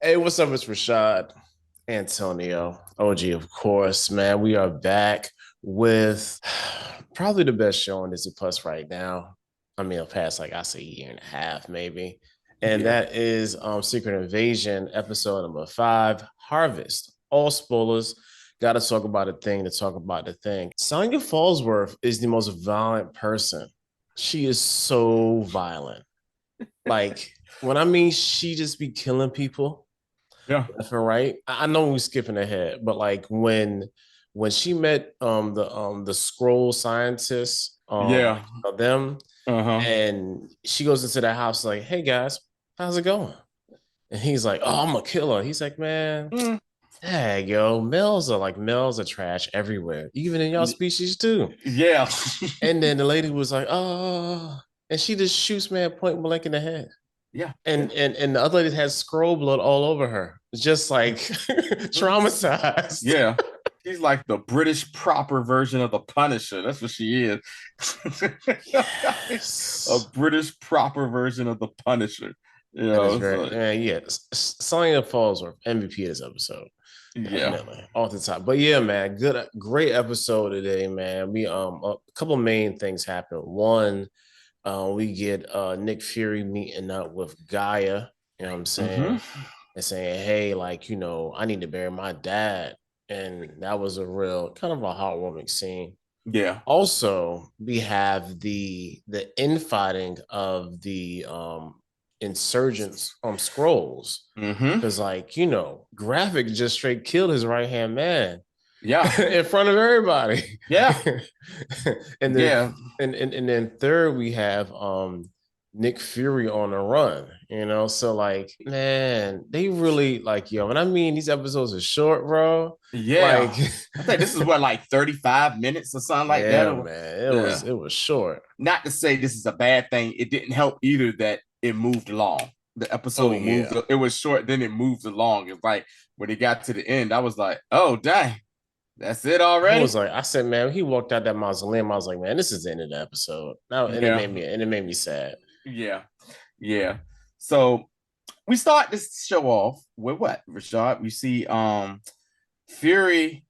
Hey, what's up? It's Rashad, Antonio, OG, of course, man. We are back with probably the best show on Disney Plus right now. I mean, it'll pass like I say a year and a half, maybe. And Yeah. that is Secret Invasion, episode number 5, Harvest. All spoilers. Gotta talk about a thing to talk about the thing. Sonya Fallsworth is the most violent person. She is so violent. Like, when I mean she just be killing people Yeah. left and right. I know we're skipping ahead, but like when she met the scroll scientists, Yeah. them, Uh-huh. and she goes into the house like, "Hey guys, how's it going?" And he's like, "Oh, I'm a killer." He's like, "Man, Mm. dang, yo, males are trash everywhere, even in y'all species too." Yeah. And then the lady was like, "Oh," and she just shoots man point blank in the head. Yeah. Yeah. And the other lady has scroll blood all over her, just like Mhm. traumatized. Yeah. She's like the British proper version of the Punisher. That's what she is. A Yes, British proper version of the Punisher. You that is know, very so yeah. Sonya Fallsworth MVP of this episode, yeah. definitely off the top. But yeah, man, good, great episode today, man. We a couple main things happen. One, we get Nick Fury meeting up with G'iah. You know what I'm Hmm. saying? And saying, hey, like, I need to bury my dad. And that was a real kind of a heartwarming scene. Yeah. Also, we have the infighting of the insurgents scrolls. Hmm. Because like, Gravik just straight killed his right-hand man Yeah. in front of everybody. Yeah. and then Yeah. and then third we have Nick Fury on the run, so like, man, they really like, yo, and I mean these episodes are short, bro. Yeah. Like, I think this is what, like 35 minutes or something like that. yeah, Or man, it was yeah. it was short. Not to say this is a bad thing. It didn't help either that it moved along. The Oh episode moved. yeah. It was short, then it moved along. It's like when it got to the end, I was like, "Oh, dang, that's it already." I said, man, he walked out that mausoleum. I was like, man, this is the end of the episode. Now, and Yeah, it made me sad. yeah, yeah. So we start this show off with what, Rashad? We see Fury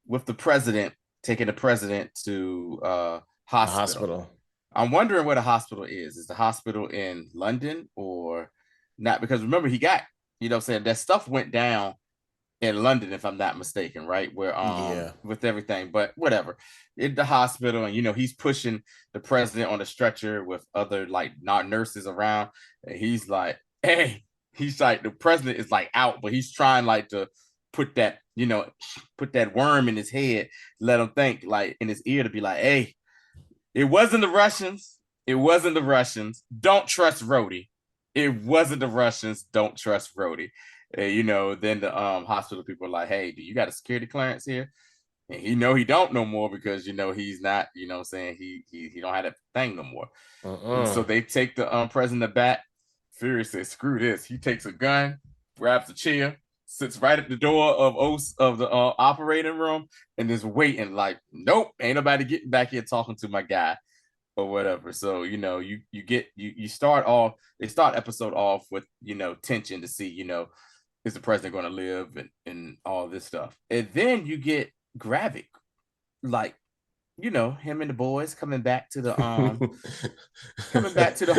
with the president taking the president to The hospital. hospital. I'm wondering where the hospital is. Is the hospital in London or not? Because remember, he got, what I'm saying, that stuff went down in London, if I'm not mistaken, right? Where Yeah. with everything, but whatever. In the hospital, and he's pushing the president on a stretcher with other like not nurses around, and he's like, hey, he's like, the president is like out, but he's trying like to put that, put that worm in his head, let him think like in his ear to be like, hey, it wasn't the Russians. It wasn't the Russians. Don't trust Rhodey. It wasn't the Russians. Don't trust Rhodey. Then the hospital people are like, hey, do you got a security clearance here? And he don't no more because he's not, what I'm saying, he don't have that thing no more. And so Uh-uh. they take the president back. Fury says, screw this. He takes a gun, grabs a chair, sits right at the door of the operating room, and is waiting like, nope, ain't nobody getting back here talking to my guy or whatever. So you start off, they start episode off with tension to see is the president going to live and all this stuff, and then you get Gravik, like him and the boys coming back to the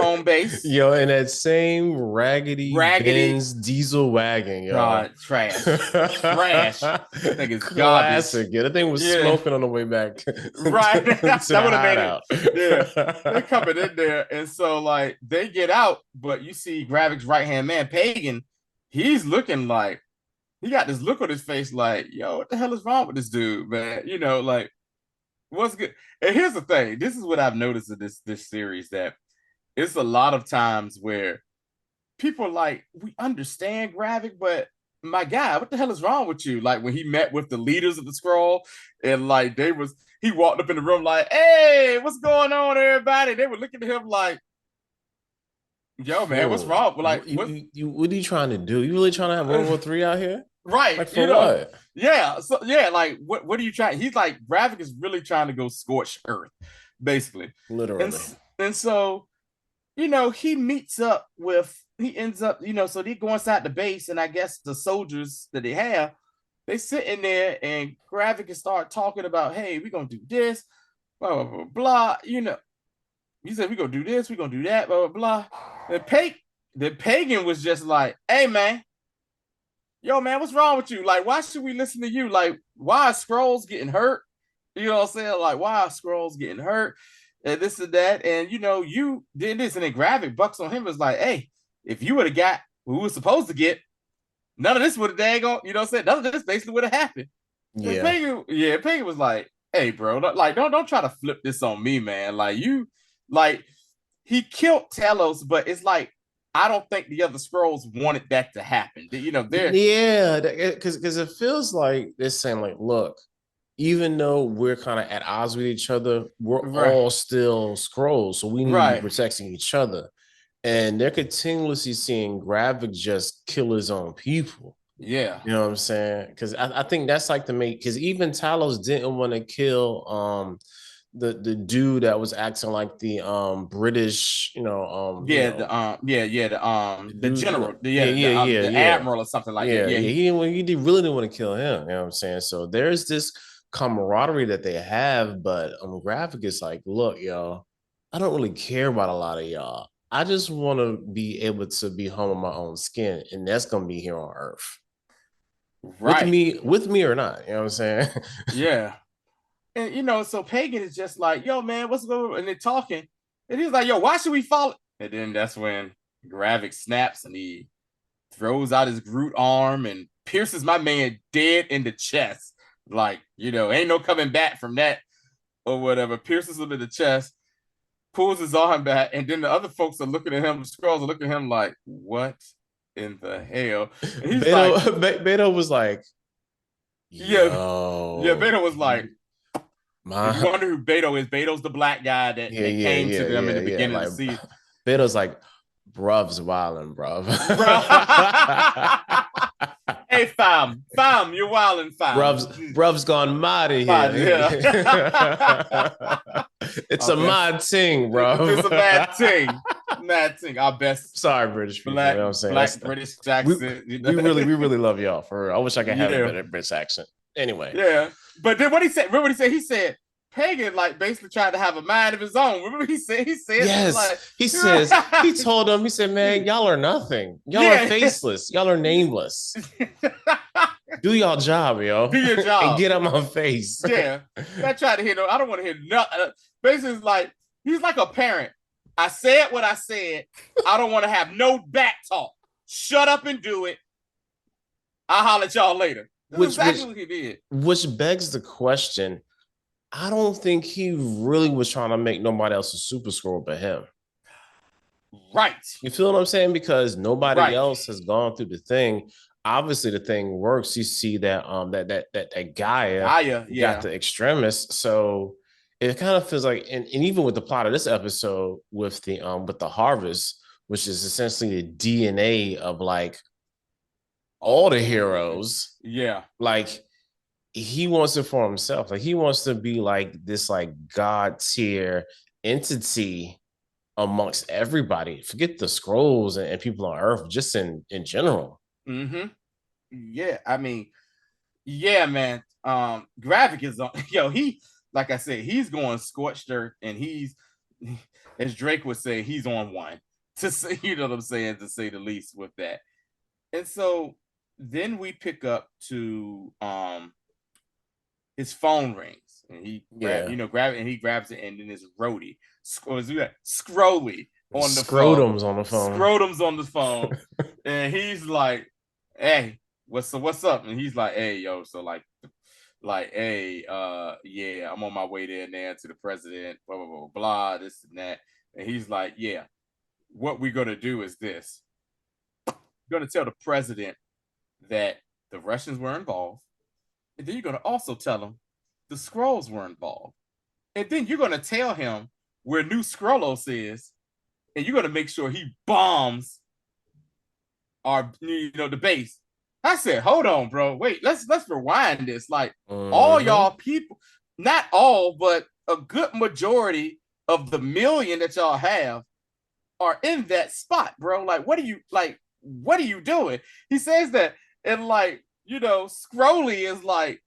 home base. Yo, in that same raggedy Raggedy, Benz diesel wagon, yo. God, trash. That thing is garbage. Classic. Yeah, that thing was Yeah, smoking on the way back to right. the That would have made it. hideout. Yeah, they're coming in there, and so like they get out, but you see Gravik's right hand man, Pagan. He's looking like he got this look on his face, like, yo, what the hell is wrong with this dude, man? Like what's good. And here's the thing: this is what I've noticed in this series, that it's a lot of times where people are like, we understand Gravik, but my guy, what the hell is wrong with you? Like when he met with the leaders of the scroll, and like he walked up in the room like, hey, what's going on, everybody? They were looking at him like, yo, man, what's Fool. wrong? Like, what? What are you trying to do? You really trying to have World War III out here? Right, Like for what? yeah. So yeah, like what are you trying? He's like, Gravik is really trying to go scorch earth, basically. And Literally. and so he meets up with he ends up, so they go inside the base, and I guess the soldiers that they have, they sit in there, and Gravik can start talking about, hey, we're gonna do this, blah blah blah blah. He said we're gonna do this, we're gonna do that, blah blah blah. The pagan was just like, hey man, yo man, what's wrong with you? Like, why should we listen to you? Like, why are Skrulls getting hurt? You know what I'm saying? Like, why are Skrulls getting hurt? And this and that. And you did this. And then Gravik bucks on him, was like, hey, if you would have got who we was supposed to get, none of this would have daggone, you know what I'm saying? None of this basically would have happened. Yeah. Pagan was like, hey, bro, like, don't try to flip this on me, man. Like, he killed Talos, but it's like, I don't think the other Skrulls wanted that to happen. Because it feels like they're saying, like, look, even though we're kind of at odds with each other, we're all still Skrulls, so we need to be protecting each other. And they're continuously seeing Gravik just kill his own people. Yeah. You know what I'm saying? Because I think that's like because even Talos didn't want to kill the dude that was acting like the British, the general, the admiral or something like that. He really didn't want to kill him. You know what I'm saying? So there's this camaraderie that they have, but Gravik is like, look, y'all, I don't really care about a lot of y'all. I just want to be able to be home in my own skin, and that's gonna be here on Earth. Right. With me or not. You know what I'm saying? Yeah. And so Pagan is just like, yo, man, what's going on? And they're talking. And he's like, yo, why should we follow? And then that's when Gravik snaps and he throws out his Groot arm and pierces my man dead in the chest. Like, ain't no coming back from that or whatever. Pierces him in the chest, pulls his arm back, and then the other folks are looking at him, the Skrulls are looking at him like, what in the hell? And he's Beto was like, yo. Yeah, Beto was like, if you wonder who Beto is, Beto's the black guy that came to them in the beginning of the season. Beto's like, bruv's wildin', bruv. Hey, fam, you're wildin', fam. Bruv's gone mad here. It's a mad thing, bro. It's a mad thing. Our best. Sorry, British people. Black, you know what I'm saying? Black British accent. We really love y'all. I wish I could have a better British accent. Anyway. Yeah. But then what he said, remember what he said? He said, Pagan basically tried to have a mind of his own. Remember he said yes. He told him, he said, man, y'all are nothing. Y'all are faceless. Y'all are nameless. Do y'all job, yo. Do your job. And get out my face. Yeah. I tried to hear I don't want to hear nothing. Basically, it's like, he's like a parent. I said what I said. I don't want to have no back talk. Shut up and do it. I'll holler at y'all later. That's exactly what he did. Which begs the question, I don't think he really was trying to make nobody else a super Skrull but him. Right. You feel what I'm saying? Because nobody else has gone through the thing. Obviously, the thing works. You see that that G'iah got the extremists. So it kind of feels like, and even with the plot of this episode with the harvest, which is essentially the DNA of like all the heroes. Yeah. Like, he wants it for himself. Like, he wants to be like this like god tier entity amongst everybody. Forget the Skrulls and people on Earth, just in general. Mm-hmm. Yeah, I mean, yeah, man. Gravik is on. He, like I said, he's going scorched earth, and he's, as Drake would say, he's on one. To say, you know what I'm saying, to say the least with that. And so then we pick up to his phone rings, and he grabs it, and then it's Rhodey, Scrolly on the Scrotum's phone. On the phone. Scrotum's on the phone, and he's like, "Hey, what's up?" And he's like, "Hey, yo, so hey, yeah, I'm on my way there now to the president, blah blah blah blah, this and that." And he's like, "Yeah, what we're gonna do is this. You're gonna tell the president that the Russians were involved. And then you're going to also tell him the Skrulls were involved. And then you're going to tell him where New Skrullos is. And you're going to make sure he bombs our, the base." I said, hold on, bro. Wait, let's rewind this. Like, all y'all people, not all, but a good majority of the million that y'all have are in that spot, bro. Like, what are you doing? He says that, and like, Scrolly is like,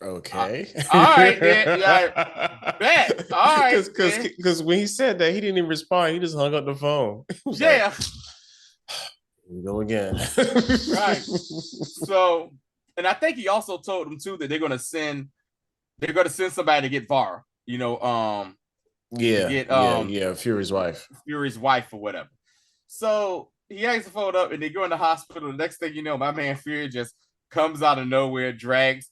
okay. all right, then, yeah, bet. All right, because when he said that, he didn't even respond. He just hung up the phone. He was yeah. like, here we go again. Right. So, and I think he also told them too that they're gonna send somebody to get Verra, to get Fury's wife. Fury's wife or whatever. So he hangs the phone up and they go in the hospital. The next thing you know, my man Fury just comes out of nowhere, drags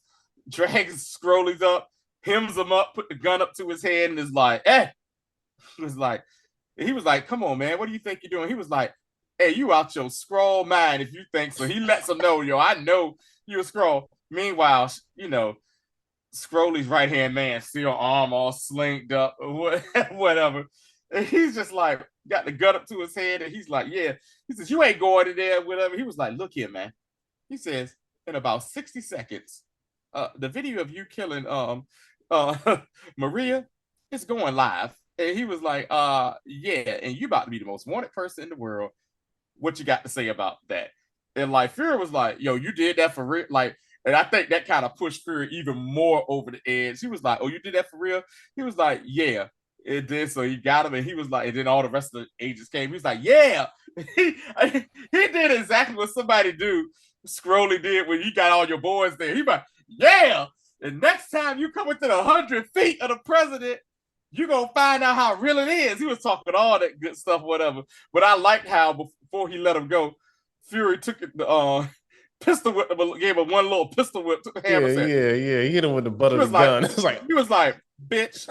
Scrolly's up, hems him up, put the gun up to his head, and is like, he was like, come on, man, what do you think you're doing? He was like, hey, you out your Skrull mind if you think so. He lets him know, I know you're a Skrull. Meanwhile, Scrolly's right hand man, still arm all slinked up, or whatever. And he's just like, got the gun up to his head, and he's like, yeah. He says, you ain't going in there, whatever. He was like, look here, man. He says, in about 60 seconds, the video of you killing Maria is going live. And he was like, yeah, and you about to be the most wanted person in the world. What you got to say about that? And like Fury was like, yo, you did that for real? Like, and I think that kind of pushed Fury even more over the edge. He was like, oh, you did that for real? He was like, yeah, it did. So he got him, and he was like, and then all the rest of the agents came. He was like, yeah. he did exactly what somebody Scrolly did when you got all your boys there. He like, yeah. And next time you come within 100 feet of the president, you're going to find out how real it is. He was talking all that good stuff, whatever. But I liked how before he let him go, Fury took the pistol whip, gave him one little pistol whip, took the hammer. Yeah. He hit him with the butt of the gun. He was like, bitch.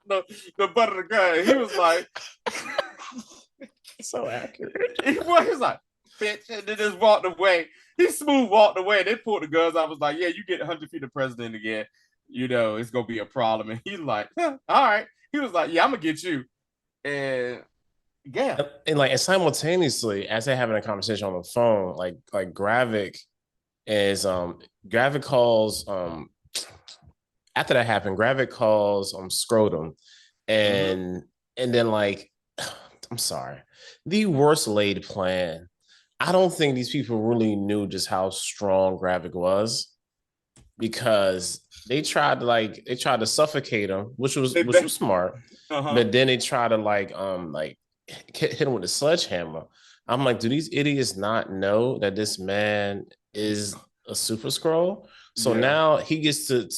the butt of the gun. He was like, so accurate. He was like, bitch, and then just walked away. He smooth walked away. They pulled the guns. I was like, yeah, you get 100 feet of president again, it's gonna be a problem. And he's like, all right. He was like, yeah, I'm gonna get you. And yeah, and simultaneously, as they're having a conversation on the phone, like Gravik calls after that happened, Gravik calls Scrotum, and then I'm sorry, the worst laid plan. I don't think these people really knew just how strong Gravik was, because they tried to suffocate him, which was smart. But then they tried to hit him with a sledgehammer. I'm like, do these idiots not know that this man is a super Skrull? So now he gets to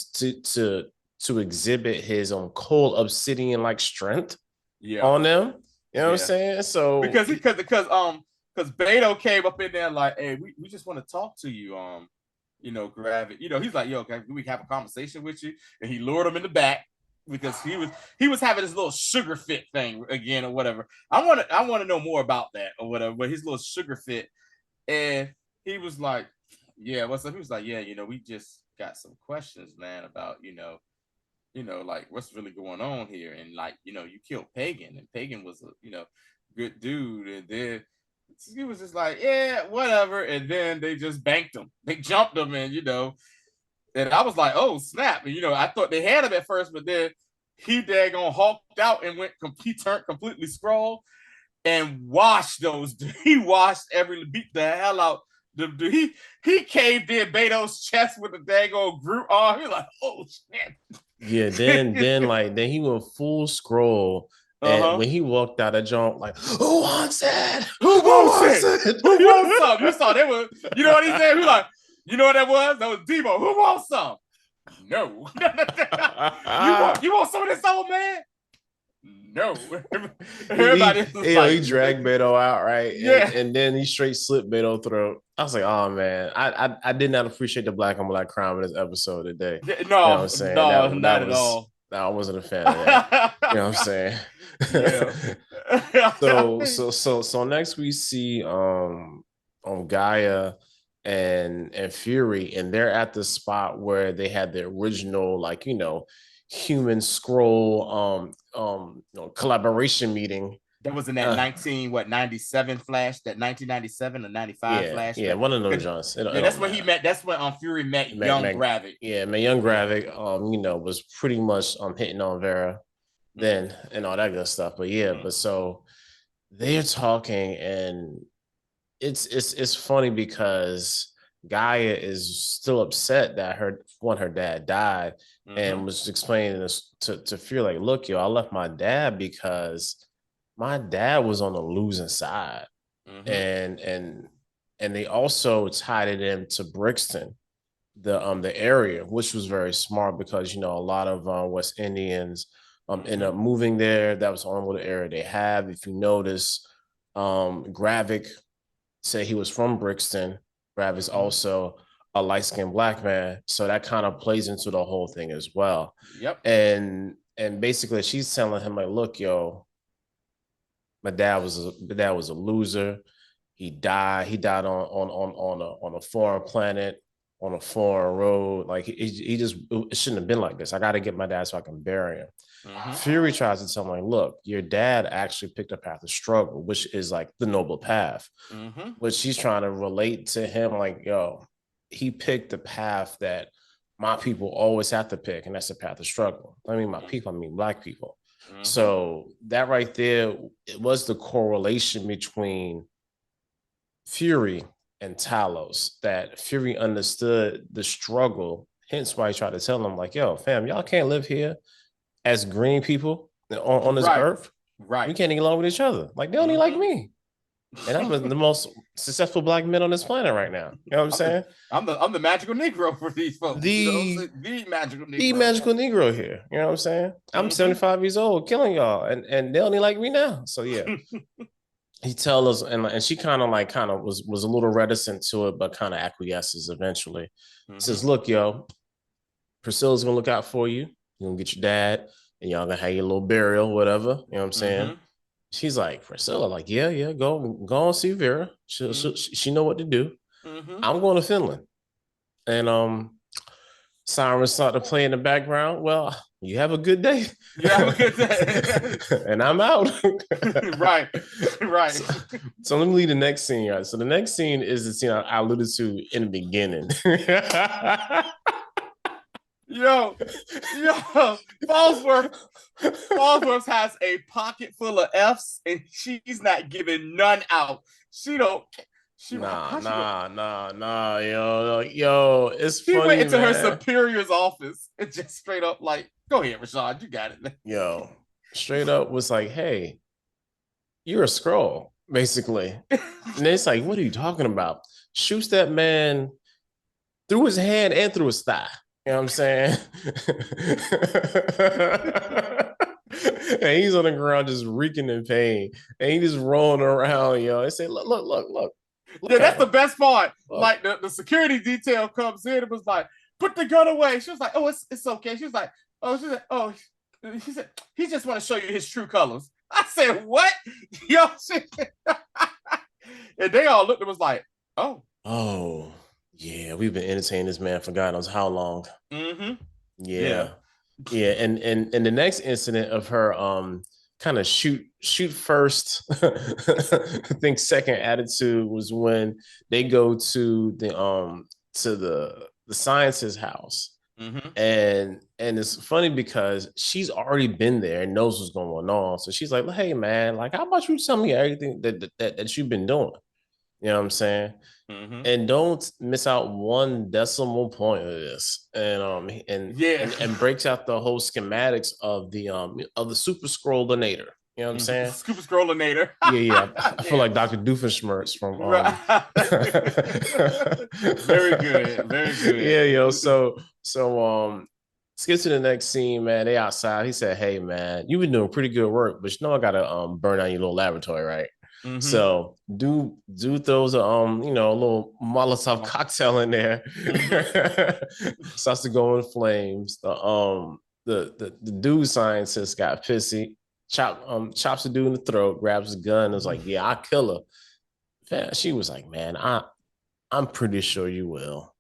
exhibit his cold obsidian like strength on them. You know what I'm saying? So because Beto came up in there like, hey, we just want to talk to you, Gravik. He's like, yo, okay, we have a conversation with you, and he lured him in the back because he was having his little sugar fit thing again or whatever. I want to know more about that or whatever, but his little sugar fit, and he was like, yeah, what's up? He was like, yeah, we just got some questions, man, about like what's really going on here, and like you killed Pagan, and Pagan was a good dude, and then he was just like, yeah, whatever, and then they just banked him, they jumped him, and and I was like, oh snap, and I thought they had him at first, but then he daggone hulked out and he turned completely Skrull and beat the hell out. He caved in Beto's chest with the daggone Groot arm. He like, oh shit. Yeah, then he went full Skrull. And when he walked out of jump, like, who wants it? Who wants it? Who wants some? You saw they were, you know what he said? He like, you know what that was? That was Debo. Who wants some? No. you want some of this, old man? No. Everybody he dragged Beto out, right? Yeah. And then he straight slipped Beto throat. I was like, oh man, I did not appreciate the black on black crime in this episode today. No, you know what I'm saying? Not at all. No, I wasn't a fan of that. You know what I'm saying? Yeah. So next we see on G'iah and Fury, and they're at the spot where they had the original human Skrull collaboration meeting That was in that 97 Flash, that 1997 or 95 Yeah, Flash. yeah, one of those Johns. It That's don't when he matter. met. That's when Fury met young Gravik. Yeah, man, young Gravik, was pretty much hitting on Verra then and all that good stuff. But yeah, but so they're talking, and it's funny because G'iah is still upset that her dad died, and was explaining this to Fury, like, look, yo, I left my dad because my dad was on the losing side. And they also tied it into Brixton, the area, which was very smart because a lot of West Indians end up moving there. That was the only little area they have. If you notice, Gravik said he was from Brixton. Gravik's also a light-skinned black man, so that kind of plays into the whole thing as well. Yep. And basically, she's telling him, like, look, yo, my dad was a loser. He died. He died on a foreign planet, on a foreign road. Like, he just, it shouldn't have been like this. I got to get my dad so I can bury him. Fury tries to tell him, like, look, your dad actually picked a path of struggle, which is like the noble path. But she's trying to relate to him, like, yo, he picked the path that my people always have to pick, and that's the path of struggle. I mean, my people, I mean black people. So that right there, it was the correlation between Fury and Talos, that Fury understood the struggle, hence why he tried to tell them, like, yo, fam, y'all can't live here as green people on this earth. Right. We can't get along with each other. Like, they only like me. And I'm the most successful black man on this planet right now. You know what I'm saying? I'm the magical Negro for these folks. The magical Negro. The magical Negro here. You know what I'm saying? I'm 75 years old, killing y'all, and they only like me now. So yeah. He tells us, and she kind of was a little reticent to it, but kind of acquiesces eventually. Says, look, yo, Priscilla's gonna look out for you. You're gonna get your dad, and y'all gonna have your little burial, whatever. You know what I'm saying? She's like, Priscilla, like, yeah, go and see Verra. She know what to do. I'm going to Finland. And sirens start to play in the background. Well, you have a good day. You have a good day. And I'm out. Right. So let me leave the next scene, guys. So the next scene is the scene I alluded to in the beginning. Yo, Fallsworth has a pocket full of F's, and she's not giving none out. She don't. Nah, yo, it's funny. She went into her superior's office and just straight up like, "Go ahead, Rashad, you got it." Yo, straight up was like, "Hey, you're a Skrull," basically. And it's like, "What are you talking about?" Shoots that man through his hand and through his thigh. You know what I'm saying? And he's on the ground just reeking in pain. And he just rolling around, yo. I say, look. Yeah, that's the best part. Look. Like the security detail comes in and was like, put the gun away. She was like, oh, it's okay. She was like, he said, he just want to show you his true colors. I said, what? Yo, and they all looked and was like, oh. Yeah, we've been entertaining this man for God knows how long. Yeah. And the next incident of her kind of shoot first, I think second attitude was when they go to the scientist's house. And it's funny because she's already been there and knows what's going on. So she's like, hey man, like, how about you tell me everything that you've been doing? You know what I'm saying? And don't miss out one decimal point of this. And breaks out the whole schematics of the Super Skrullinator. You know what I'm saying? Super Skrullinator. Yeah. I feel like Dr. Doofenshmirtz from Very good. Yeah, yo. So let's get to the next scene, man. They outside. He said, hey man, you've been doing pretty good work, but you know I gotta burn down your little laboratory, right? So dude throws a little Molotov cocktail in there. Starts to go in flames. The dude scientist got pissy, chops the dude in the throat, grabs his gun, and was like, yeah, I'll kill her. She was like, man, I'm pretty sure you will.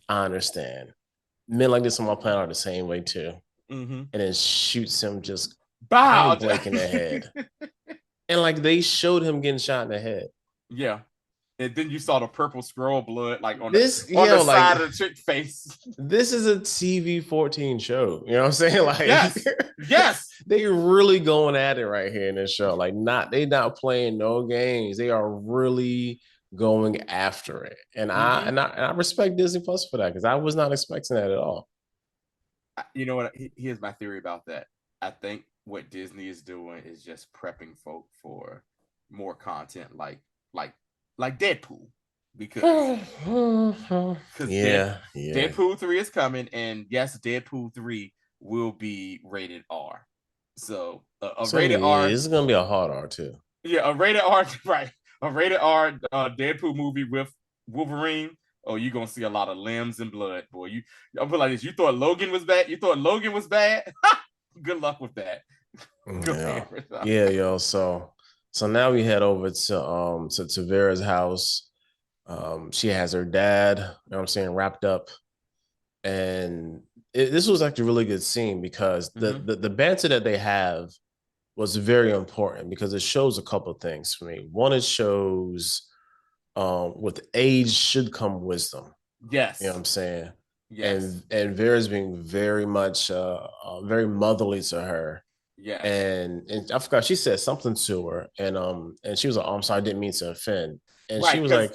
I understand. Men like this on my planet are the same way too. And then shoots him just blank in the head. And like they showed him getting shot in the head. Yeah. And then you saw the purple scroll blood like on This, the like side of the chick's face. this is a TV 14 show. You know what I'm saying? Like Yes. Yes. they really going at it right here in this show. Like they not playing no games. They are really going after it. And I respect Disney Plus for that because I was not expecting that at all. You know what? Here's my theory about that. I think what Disney is doing is just prepping folk for more content like Deadpool. Because yeah. Deadpool 3 is coming, and yes, Deadpool 3 will be rated R. So a So rated yeah, R, this is gonna be a hard R too. yeah, a rated R, right? A rated R Deadpool movie with Wolverine. Oh, you're gonna see a lot of limbs and blood, boy. I'll put like this. You thought Logan was bad? You thought Logan was bad? Good luck with that. Yeah. Yeah, yo. So now we head over to Vera's house. She has her dad, you know what I'm saying, wrapped up. And this was actually a really good scene because the banter that they have was very important because it shows a couple of things for me. One, it shows with age should come wisdom. Yes. You know what I'm saying? Yes. And Vera's being very much very motherly to her. Yes. And I forgot she said something to her, and she was like, "Oh, I'm sorry, I didn't mean to offend." And right, she was like,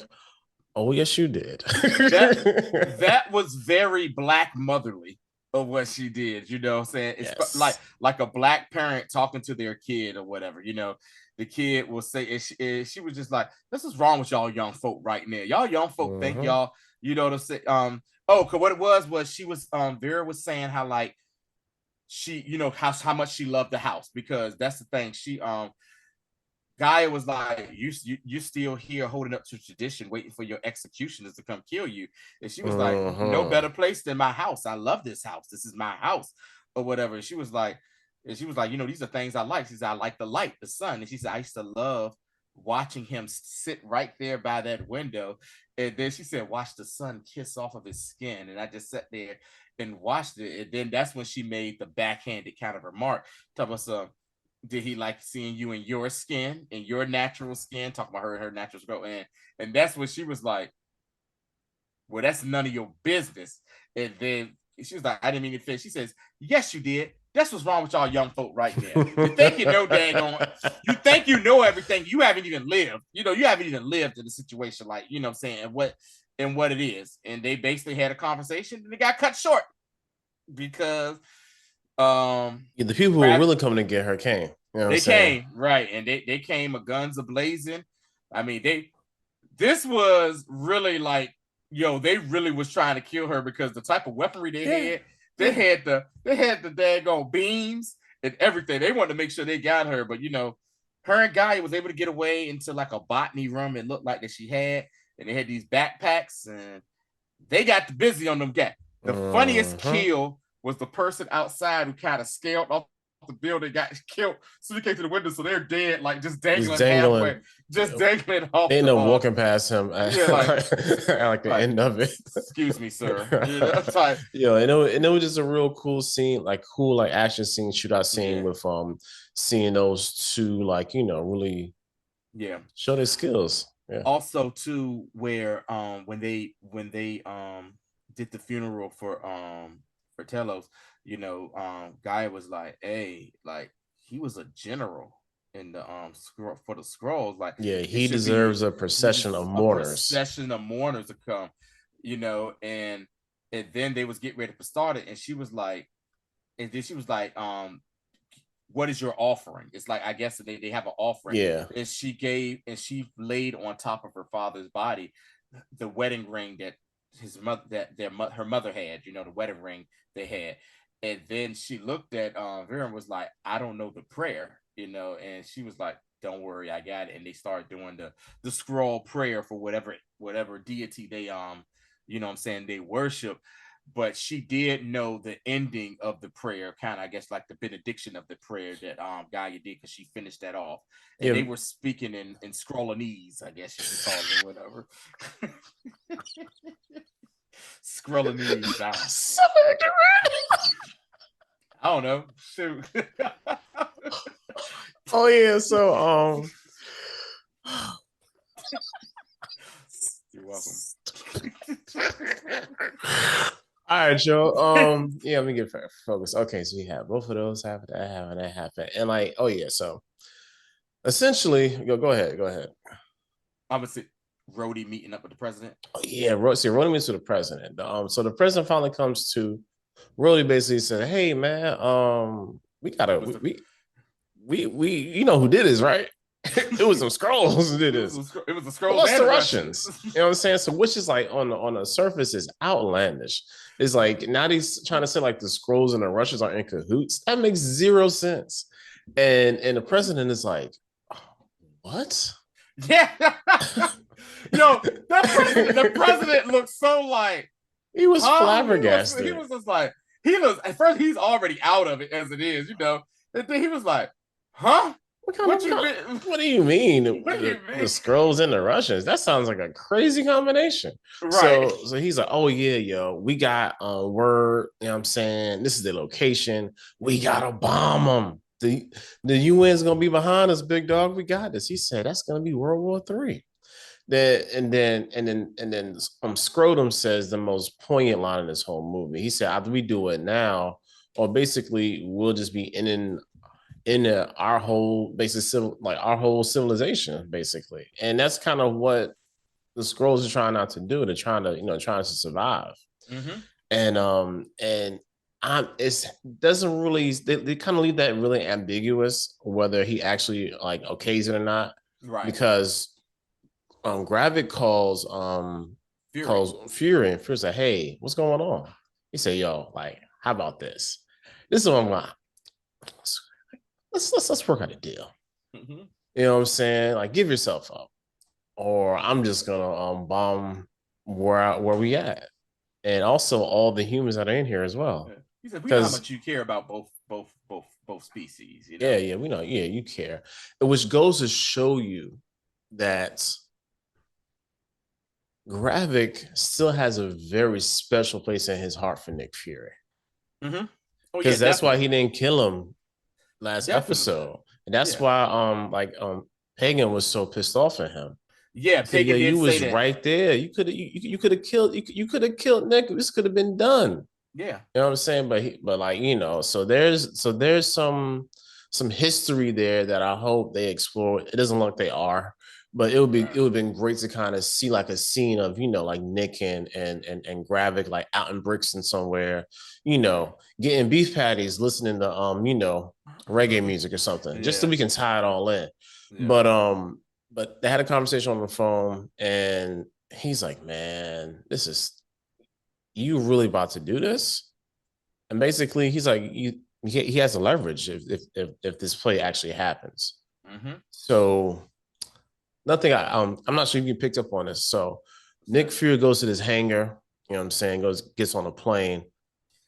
"Oh, yes, you did." that was very black motherly of what she did. You know what I'm saying? It's like a black parent talking to their kid or whatever. You know, the kid will say, and she was just like, "This is wrong with y'all young folk right now. Y'all young folk think y'all, you know what I'm saying?" Cause what it was she was Vera was saying how like she, you know, how much she loved the house, because that's the thing. She G'iah was like, you still here holding up to tradition, waiting for your executioners to come kill you. And she was like, no better place than my house. I love this house. This is my house, or whatever. And she was like, you know, these are things I like. She said, I like the light, the sun. And she said, I used to love watching him sit right there by that window. And then she said, watch the sun kiss off of his skin. And I just sat there and watched it. And then that's when she made the backhanded kind of remark. Tell us, did he like seeing you in your skin, in your natural skin? Talking about her natural skin. And that's when she was like, well, that's none of your business. And then she was like, I didn't mean to finish. She says, yes, you did. That's what's wrong with y'all young folk right now. You think you know daggone, you think you know everything. You haven't even lived. You know, you haven't even lived in a situation like, you know what I'm saying, and what it is. And they basically had a conversation and it got cut short because the people who were really coming to get her came. You know they came, right, and they came a guns a blazing. I mean, this was really like, yo, they really was trying to kill her because the type of weaponry they had the daggone beams and everything. They wanted to make sure they got her, but you know, her and G'iah was able to get away into like a botany room. It looked like that she had, and they had these backpacks, and they got busy on them guys. The funniest kill was the person outside who kind of scaled off the building, got killed, so he came to the window, so they're dead, like just dangling halfway, just dangling off. They end up walking past him at, like the end of it. Excuse me, sir. You know, like, and it was just a real cool scene, like action scene, shootout scene with seeing those two, like, you know, really show their skills. Yeah. Also, too, where when they did the funeral for Telos, you know, G'iah was like, hey, like he was a general in the for the scrolls, like he deserves a procession of mourners. To come, you know, and then they was getting ready to start it, and she was like, what is your offering? It's like, I guess they have an offering. Yeah. And she laid on top of her father's body the wedding ring that his mother, her mother had, you know, the wedding ring they had. And then she looked at Vera and was like, I don't know the prayer, you know, and she was like, don't worry, I got it. And they started doing the scroll prayer for whatever deity they you know what I'm saying, they worship. But she did know the ending of the prayer, kind of, I guess, like the benediction of the prayer that G'iah did, because she finished that off. And they were speaking in Scrollanese, I guess you could call it, whatever. Scrollanese. I don't know. Shoot. Oh yeah, so You're welcome. all right, Joe. Yeah, let me get focused. Okay, so we have both of those happen, that happen, that happen, and like, oh yeah, so essentially, go ahead. I'm gonna say Rhodey meeting up with the president. Oh yeah, Rhodey meets with the president. So the president finally comes to Rhodey, basically said, "Hey man, we gotta we you know who did this, right? It was some scrolls who did this. It was the scrolls. Plus the Russians. You know what I'm saying? So which is like on the surface is outlandish. It's like now he's trying to say like the scrolls and the Russians are in cahoots. That makes zero sense. And the president is like, what? Yeah. Yo, the president looks so like he was flabbergasted. He was just like, at first he's already out of it as it is, you know. And then he was like, huh? What do you mean? The scrolls and the Russians? That sounds like a crazy combination. Right. So he's like, oh yeah, yo, we got word, you know what I'm saying? This is the location. We gotta bomb them. The UN's gonna be behind us, big dog. We got this. He said that's gonna be World War III. Then Scrotum says the most poignant line in this whole movie. He said, either we do it now, or basically we'll just be in our whole our whole civilization, basically. And that's kind of what the Skrulls are trying not to do. They're trying to survive. Mm-hmm. And it doesn't really, they kind of leave that really ambiguous whether he actually like okays it or not. Right. Because Gravik calls Fury and Fury's like, hey, what's going on? He said, yo, like, how about this? This is what I'm like. Let's work out a deal. Mm-hmm. You know what I'm saying? Like, give yourself up, or I'm just gonna bomb where we at, and also all the humans that are in here as well. Yeah. He said, "We know how much you care about both species." You know? Yeah, we know. Yeah, you care, which goes to show you that Gravik still has a very special place in his heart for Nick Fury. Mm-hmm. Because that's why he didn't kill him last episode. And that's why Pagan was so pissed off at him. Yeah, Pagan you was right there. You could have killed Nick. This could have been done. Yeah. You know what I'm saying? But like, you know, so there's some history there that I hope they explore. It doesn't look like they are. But it would have been great to kind of see like a scene of, you know, like Nick and Gravik like out in Brixton somewhere, you know, getting beef patties, listening to you know, reggae music or something, just so we can tie it all in. Yeah. But they had a conversation on the phone and he's like, man, you really about to do this? And basically he's like, he has the leverage if this play actually happens. Mm-hmm. So I'm not sure if you picked up on this. So Nick Fury goes to this hangar, you know what I'm saying, gets on a plane.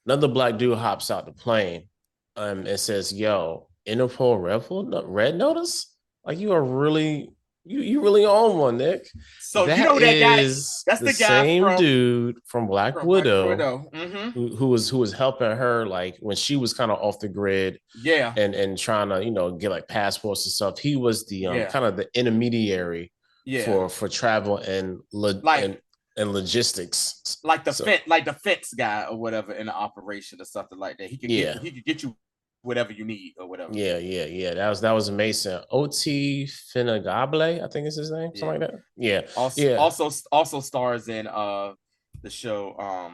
Another black dude hops out the plane and says, yo, Interpol red notice? Like you are really, you really own one, Nick. So that, you know that guy, that's the guy same dude from Black Widow. Mm-hmm. who was helping her like when she was kind of off the grid. Yeah. And trying to, you know, get like passports and stuff. He was the kind of the intermediary for travel and logistics. Like the fence guy or whatever in the operation or something like that. He could get you whatever you need or whatever. Yeah. That was amazing. O.T. Finagable, I think is his name, something like that. Yeah. Also stars in the show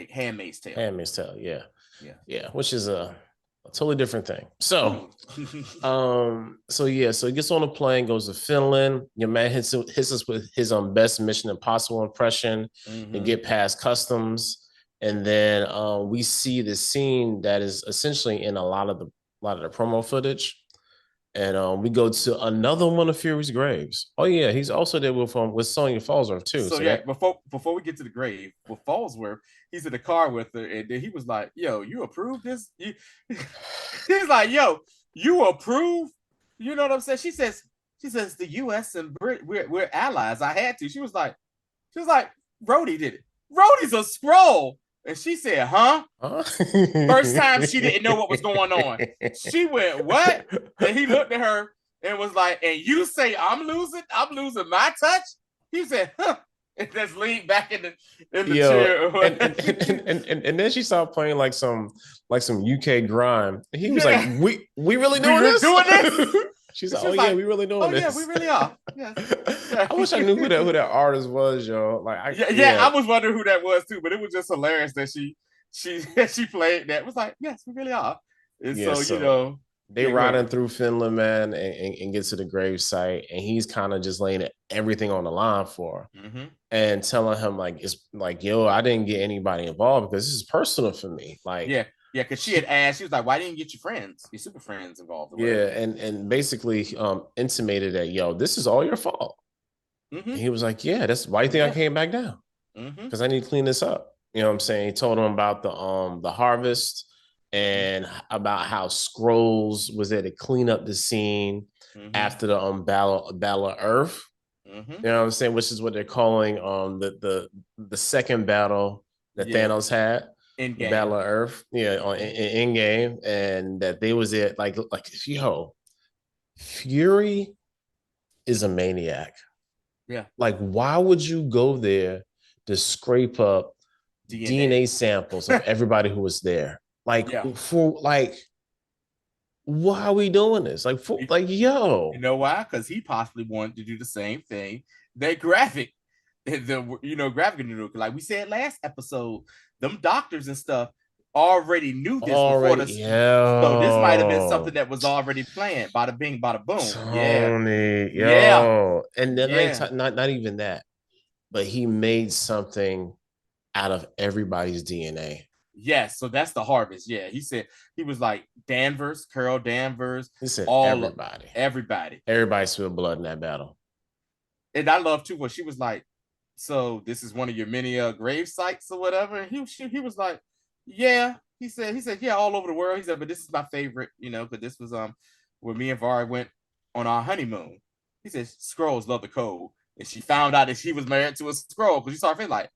Handmaid's Tale. Handmaid's Tale, yeah. Which is a totally different thing. So, so he gets on a plane, goes to Finland. Your man hits us with his best Mission Impossible impression and get past customs. And then we see the scene that is essentially in a lot of the promo footage. And we go to another one of Fury's graves. Oh yeah, he's also there with Sonya Falsworth too. Before we get to the grave with Falsworth, he's in the car with her, and then he was like, "Yo, you approve this?" He's like, "Yo, you approve?" You know what I'm saying? She says the U.S. and we're allies. I had to. She was like, Rhodey did it. Rhodey's a Skrull. And she said, huh? Huh? First time she didn't know what was going on. She went, what? And he looked at her and was like, and you say I'm losing my touch? He said, huh. And just leaned back in the chair. And then she started playing like some UK grime. And he was like, Yeah. we really doing this? Doing this? She's And like, oh yeah, we really doing this. Yeah, we really are. Yes. I wish I knew who that artist was, yo. Like, I was wondering who that was too, but it was just hilarious that she played that. It was like, yes, we really are. And so they riding through Finland, man, and get to the grave site, and he's kind of just laying everything on the line for her, and telling him like, it's like, yo, I didn't get anybody involved because this is personal for me. Like, yeah, because she had asked, she was like, why didn't you get your friends, your super friends involved? Yeah, and basically intimated that, yo, this is all your fault. And he was like, yeah, that's why you think I came back down, because I need to clean this up. You know what I'm saying? He told him about the harvest and about how Skrulls was there to clean up the scene after the battle of Earth. You know what I'm saying? Which is what they're calling the second battle that Thanos had. In the Battle of Earth, in game, and that they was it like yo, Fury is a maniac. Yeah, like why would you go there to scrape up DNA samples of everybody who was there? For why are we doing this? Yo, you know why? Because he possibly wanted to do the same thing that Gravik, Gravik knew. Like we said last episode, them doctors and stuff already knew this before this. So this might have been something that was already planned. Bada bing, bada boom. Tony, yo. And then not even that, but he made something out of everybody's DNA. Yes, so that's the harvest. Yeah, he said he was like Danvers, Carol Danvers. He said everybody spilled blood in that battle. And I love too when she was like, so this is one of your many grave sites or whatever. And he was like, yeah. He said, yeah, all over the world. He said, but this is my favorite, because this was where me and Verra went on our honeymoon. He said, Skrulls love the cold. And she found out that she was married to a Skrull, because she started feeling like,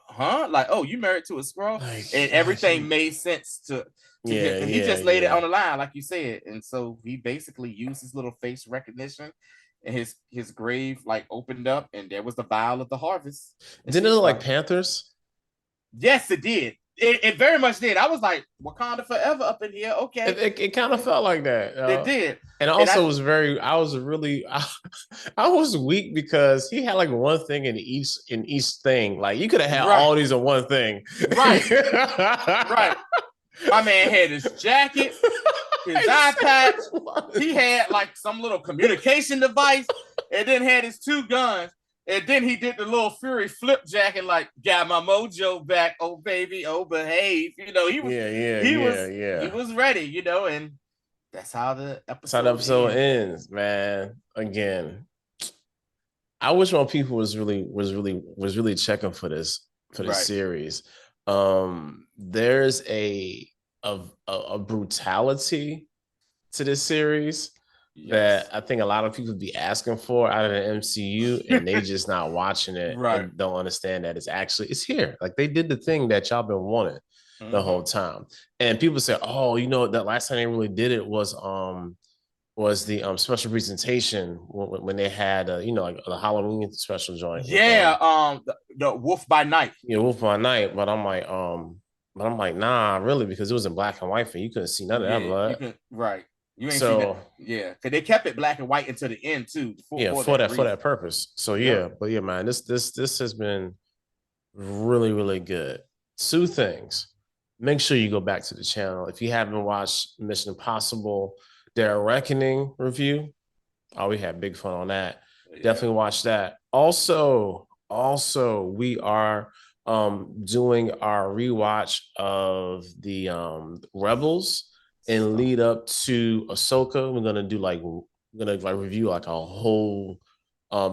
huh? Like, oh, you married to a Skrull? And everything made sense to him. He just laid it on the line, like you said. And so he basically used his little face recognition, and his grave like opened up, and there was the vial of the harvest. Didn't it look like Panthers? Yes, it did. It very much did. I was like, Wakanda forever up in here. Okay. It kind of felt like that. It did. And also I was weak because he had like one thing in each thing. Like you could have had all these in one thing. Right. Right. My man had his jacket, his eye patch. He had like some little communication device, and then had his two guns. And then he did the little Fury flip jacket, like, got my mojo back, oh baby, oh behave. He was ready, and that's how the episode ends, man. Again, I wish more people was really checking for this series. There's a brutality to this series that I think a lot of people be asking for out of the MCU, and they just not watching it and don't understand that it's here. Like they did the thing that y'all been wanting the whole time. And people say, oh, that last time they really did it was the special presentation when they had like the Halloween special joint. The Wolf by Night. Yeah, Wolf by Night. But I'm like, nah, really, because it was in black and white, and you couldn't see none of that blood. Right. You ain't seen that. Yeah, because they kept it black and white until the end too. For that purpose. So but yeah, man, this has been really, really good. Two things. Make sure you go back to the channel if you haven't watched Mission Impossible: Their Reckoning review. Oh, we had big fun on that. Yeah. Definitely watch that. Also, we are doing our rewatch of the Rebels. And lead up to Ahsoka, we're gonna review like a whole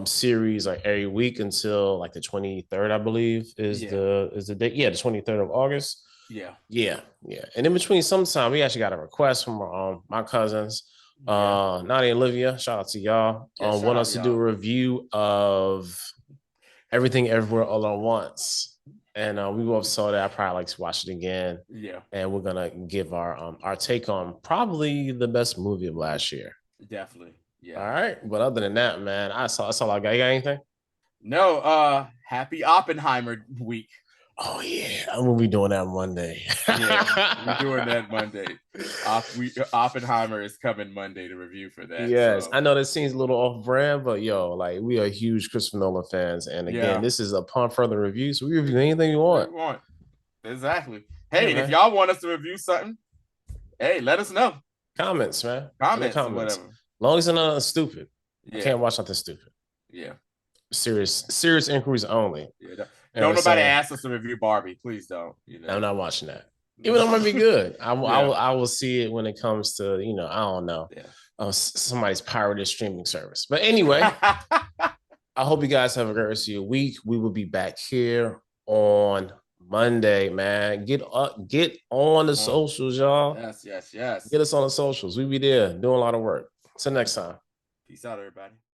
series like every week until like the 23rd, I believe, is the date. Yeah, the 23rd of August. Yeah. And in between, sometime we actually got a request from my cousins, Nadia and Olivia. Shout out to y'all. Want us to do a review of Everything Everywhere All at Once. And we both saw that. I probably like to watch it again. Yeah, And we're gonna give our take on probably the best movie of last year. definitely. All Yeah. right. But other than that, man, I saw like, you got anything? No, happy Oppenheimer week. Oh yeah, I'm gonna be doing that Monday. Yeah, we're doing that Monday. Oppenheimer is coming Monday to review for that. Yes, So I know that seems a little off brand, but yo, like we are huge Christopher Nolan fans, and again, yeah, this is upon further review, so we review anything you we want. want exactly. Yeah, Hey, and if man. y'all want us to review something, hey, let us know. Comments, man. In the Comments or comments. whatever. Long as it's not stupid. I Yeah, can't watch nothing stupid. yeah, Serious inquiries only. yeah. You know what Don't I'm nobody saying? ask us to review Barbie, please don't. I'm not watching that. Even though it might be good. Yeah, I will see it when it comes to, I don't know, yeah. somebody's pirated streaming service. But anyway, I hope you guys have a great rest of your week. We will be back here on Monday, man. Get on the socials, y'all. Yes, yes, yes. Get us on the socials. We be there doing a lot of work. Till next time. Peace out, everybody.